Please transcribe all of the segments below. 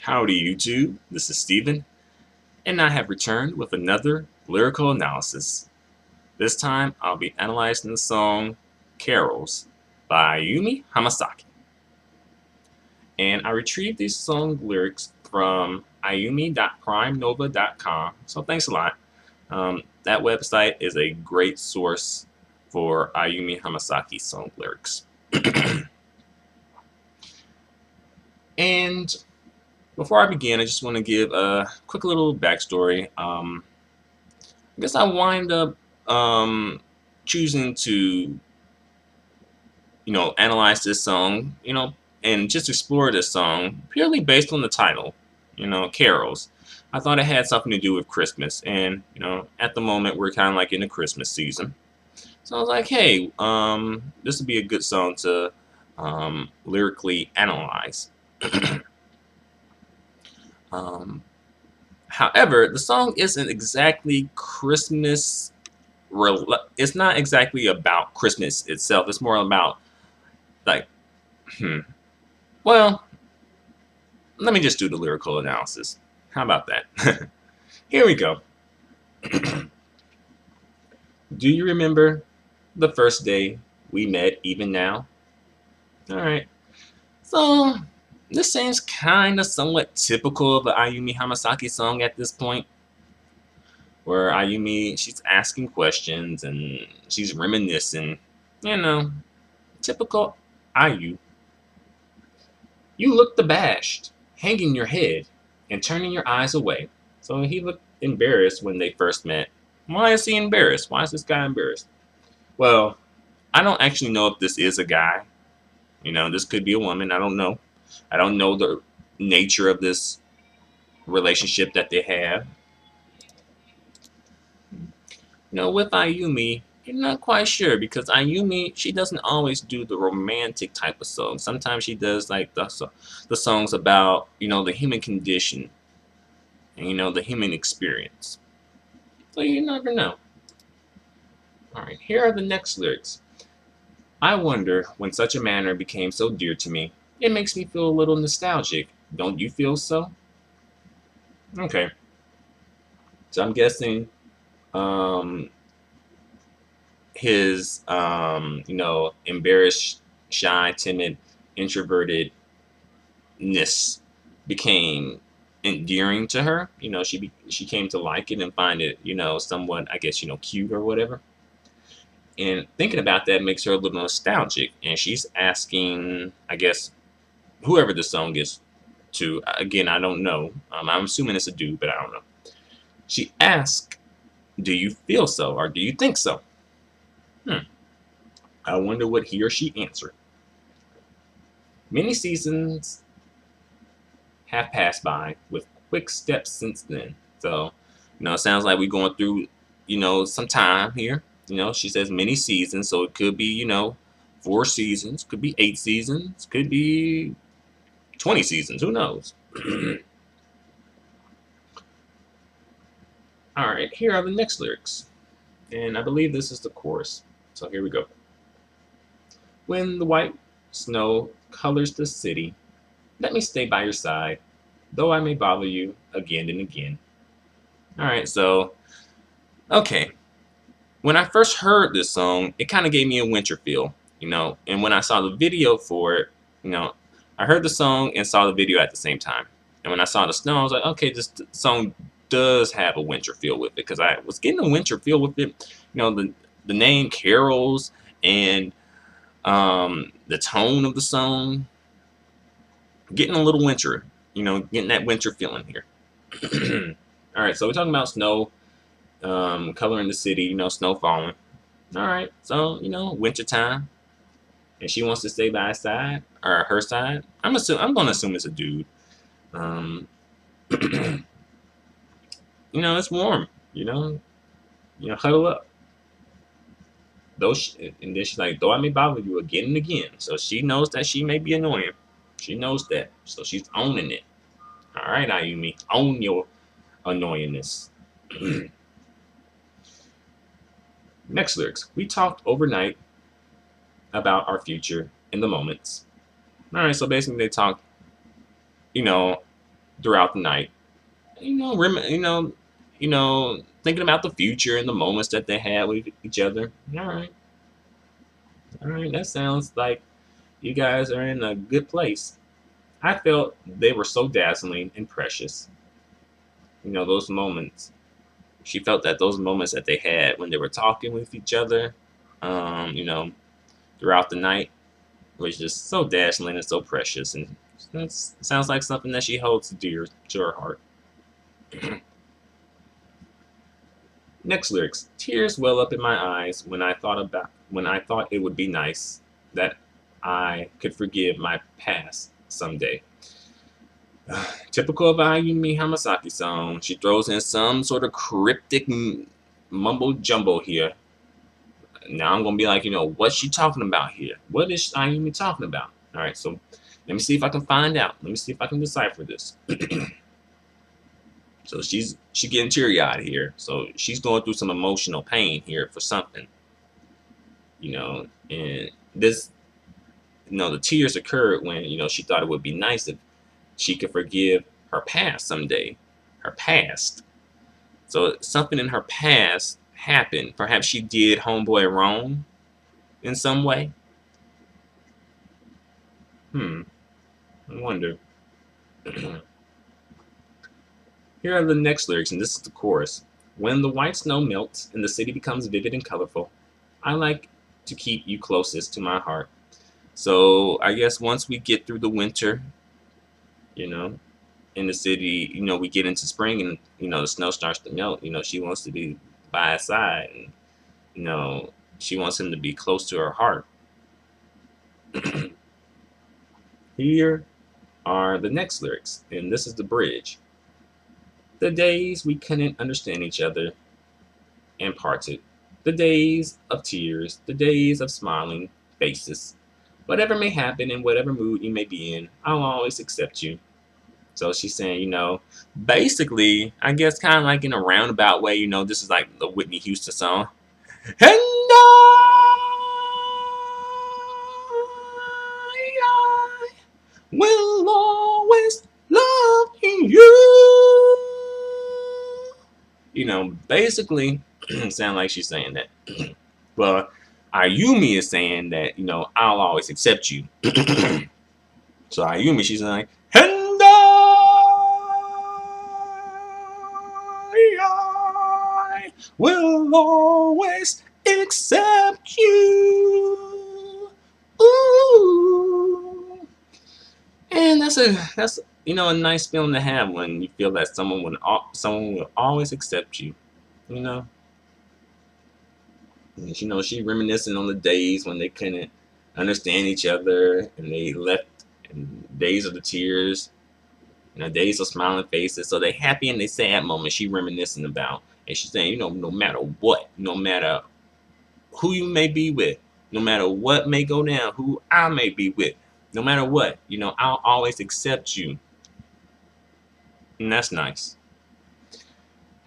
Howdy YouTube, this is Steven, and I have returned with another lyrical analysis. This time I'll be analyzing the song Carols by Ayumi Hamasaki. And I retrieved these song lyrics from ayumi.primenova.com, so thanks a lot. That website is a great source for Ayumi Hamasaki song lyrics. And before I begin, I just want to give a quick little backstory. I guess I wind up choosing to, analyze this song, and just explore this song purely based on the title, Carols. I thought it had something to do with Christmas, and at the moment we're kind of like in the Christmas season, so I was like, hey, this would be a good song to lyrically analyze. However, the song isn't exactly Christmas. It's not exactly about Christmas itself. It's more about like, well, let me just do the lyrical analysis. How about that? Here we go. Do you remember the first day we met, even now? All right. So this seems kind of somewhat typical of an Ayumi Hamasaki song at this point, where Ayumi, she's asking questions and she's reminiscing, typical Ayu. You looked abashed, hanging your head and turning your eyes away. So he looked embarrassed when they first met. Why is he embarrassed? Why is this guy embarrassed? Well, I don't actually know if this is a guy. This could be a woman. I don't know. I don't know the nature of this relationship that they have. With Ayumi, you're not quite sure, because Ayumi, she doesn't always do the romantic type of song. Sometimes she does like the songs about, the human condition and, the human experience. So you never know. Alright, here are the next lyrics. I wonder when such a manner became so dear to me. It makes me feel a little nostalgic. Don't you feel so? Okay. So I'm guessing his embarrassed, shy, timid, introvertedness became endearing to her. She came to like it and find it, somewhat, I guess, cute or whatever. And thinking about that makes her a little nostalgic, and she's asking, I guess, whoever the song is to. Again, I don't know. I'm assuming it's a dude, but I don't know. She asks, do you feel so, or do you think so? I wonder what he or she answered. Many seasons have passed by with quick steps since then. So, it sounds like we're going through, some time here. She says many seasons, so it could be, 4 seasons, could be 8 seasons, could be 20 seasons, who knows? Alright, here are the next lyrics. And I believe this is the chorus. So here we go. When the white snow colors the city, let me stay by your side, though I may bother you again and again. Alright, so, okay. When I first heard this song, it kind of gave me a winter feel, and when I saw the video for it, I heard the song and saw the video at the same time. And when I saw the snow, I was like, okay, this song does have a winter feel with it, because I was getting a winter feel with it. The name Carols and the tone of the song, getting a little winter, getting that winter feeling here. All right, so we're talking about snow, coloring the city, snow falling. All right, so winter time, and she wants to stay by his side or her side. I'm gonna assume it's a dude. It's warm. Huddle up. And then she's like, though I may bother you again and again. So she knows that she may be annoying. She knows that. So she's owning it. All right, Ayumi, own your annoyingness. Next lyrics. We talked overnight about our future in the moments. All right, so basically they talked, throughout the night. Thinking about the future and the moments that they had with each other. All right, that sounds like you guys are in a good place. I felt they were so dazzling and precious. Those moments. She felt that those moments that they had when they were talking with each other, um, you know, throughout the night was just so dazzling and so precious. And that sounds like something that she holds dear to her heart. Next lyrics. Tears well up in my eyes when I thought it would be nice that I could forgive my past someday. Typical of Ayumi Hamasaki song, she throws in some sort of cryptic mumbo jumbo here. Now I'm gonna be like, what's she talking about here? What is Ayumi talking about? All right, so let me see if I can find out. Let me see if I can decipher this. So she getting teary eyed here. So she's going through some emotional pain here for something, and this, the tears occurred when she thought it would be nice if she could forgive her past someday, her past. So something in her past happened. Perhaps she did homeboy wrong in some way. I wonder. Here are the next lyrics, and this is the chorus. When the white snow melts and the city becomes vivid and colorful, I like to keep you closest to my heart. So I guess once we get through the winter, you know, in the city, we get into spring and, the snow starts to melt. She wants to be by his side and, she wants him to be close to her heart. Here are the next lyrics, and this is the bridge. The days we couldn't understand each other and parted. The days of tears, the days of smiling faces. Whatever may happen in whatever mood you may be in, I'll always accept you. So she's saying, basically, I guess kind of like in a roundabout way, this is like the Whitney Houston song. And I will always love you. Basically, sound like she's saying that. Well, Ayumi is saying that, I'll always accept you. So Ayumi, she's like, and I will always accept you. Ooh. And that's a nice feeling to have when you feel that someone will always accept you. And she reminiscing on the days when they couldn't understand each other and they left, and days of the tears, days of smiling faces. So they happy and they sad moments she reminiscing about. And she's saying, no matter what, no matter who you may be with, no matter what may go down, who I may be with, no matter what, I'll always accept you. And that's nice.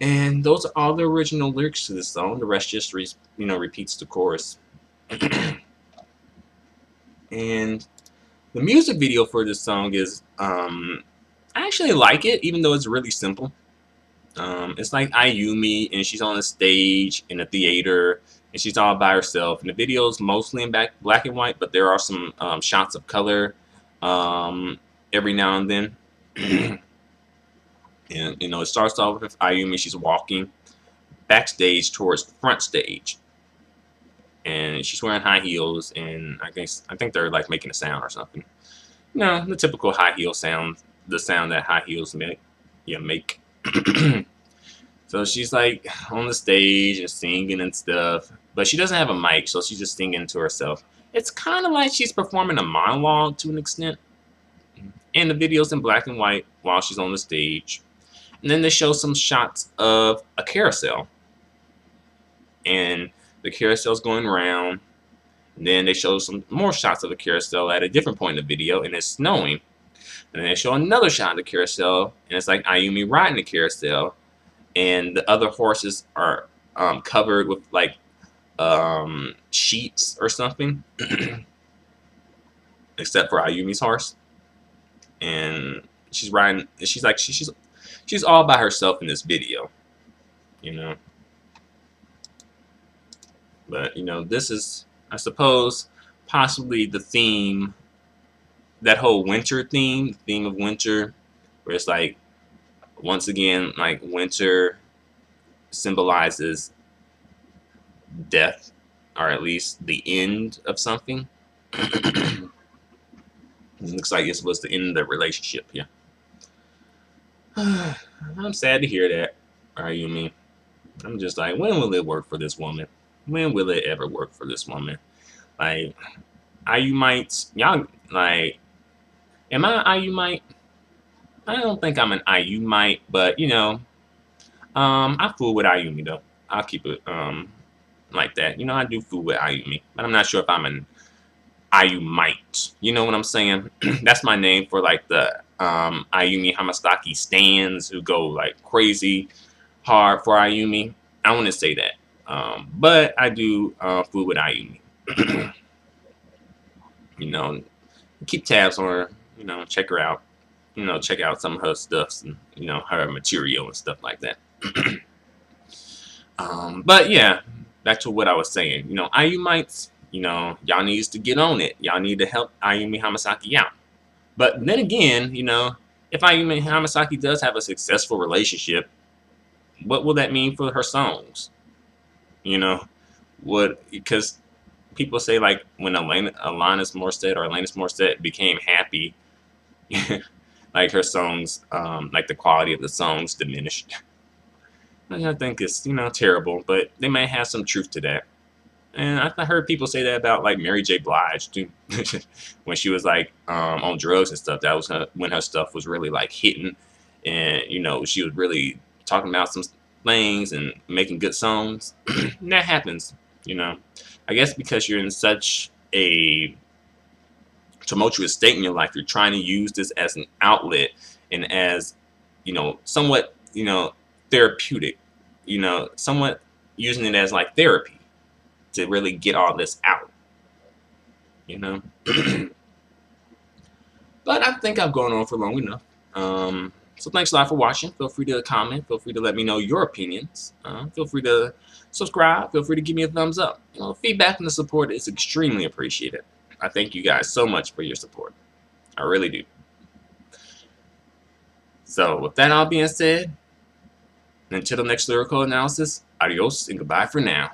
And those are all the original lyrics to the song. The rest just repeats the chorus. And the music video for this song is I actually like it, even though it's really simple. It's like Ayumi, and she's on a stage in a theater, and she's all by herself. And the video is mostly in black and white, but there are some shots of color every now and then. And it starts off with Ayumi. She's walking backstage towards the front stage, and she's wearing high heels. And I think they're like making a sound or something. The typical high heel sound, the sound that high heels make. So she's like on the stage and singing and stuff, but she doesn't have a mic, so she's just singing to herself. It's kind of like she's performing a monologue to an extent. And the video's in black and white while she's on the stage. And then they show some shots of a carousel. And the carousel's going around. And then they show some more shots of the carousel at a different point in the video, and it's snowing. And then they show another shot of the carousel, and it's like Ayumi riding the carousel. And the other horses are covered with like sheets or something. Except for Ayumi's horse. And she's riding. She's like she's all by herself in this video, you know. But you know, this is, I suppose, possibly the theme, that whole winter theme of winter, where it's like, once again, like winter symbolizes death, or at least the end of something. It looks like this was the end of the relationship. Yeah. I'm sad to hear that, Ayumi. I'm just like, when will it work for this woman? When will it ever work for this woman? Like, Ayumites, y'all, like, am I Ayumite? I don't think I'm an Ayumite, but you know, I fool with Ayumi though. I'll keep it like that. You know, I do fool with Ayumi, but I'm not sure if I'm an Ayumite. You know what I'm saying? That's my name for like the Ayumi Hamasaki stands who go like crazy hard for Ayumi. I want to say that. But I do fool with Ayumi. You know, keep tabs on her. You know, check her out. You know, check out some of her stuff and, you know, her material and stuff like that. But yeah, back to what I was saying. You know, Ayumites, you know, y'all needs to get on it. Y'all need to help Ayumi Hamasaki out. But then again, you know, if Ayumi Hamasaki does have a successful relationship, what will that mean for her songs? You know, because people say like when Alanis Morissette became happy, like her songs, like the quality of the songs diminished. I think it's, you know, terrible, but they may have some truth to that. And I heard people say that about like Mary J. Blige too, when she was like on drugs and stuff. That was when her stuff was really like hitting, and you know, she was really talking about some things and making good songs. And that happens, you know. I guess because you're in such a tumultuous state in your life, you're trying to use this as an outlet and as, you know, somewhat, you know, therapeutic, you know, somewhat using it as like therapy to really get all this out, you know. But I think I've gone on for long enough. So thanks a lot for watching. Feel free to comment. Feel free to let me know your opinions. Feel free to subscribe. Feel free to give me a thumbs up. You know, feedback and the support is extremely appreciated. I thank you guys so much for your support. I really do. So with that all being said, until the next lyrical analysis, adios and goodbye for now.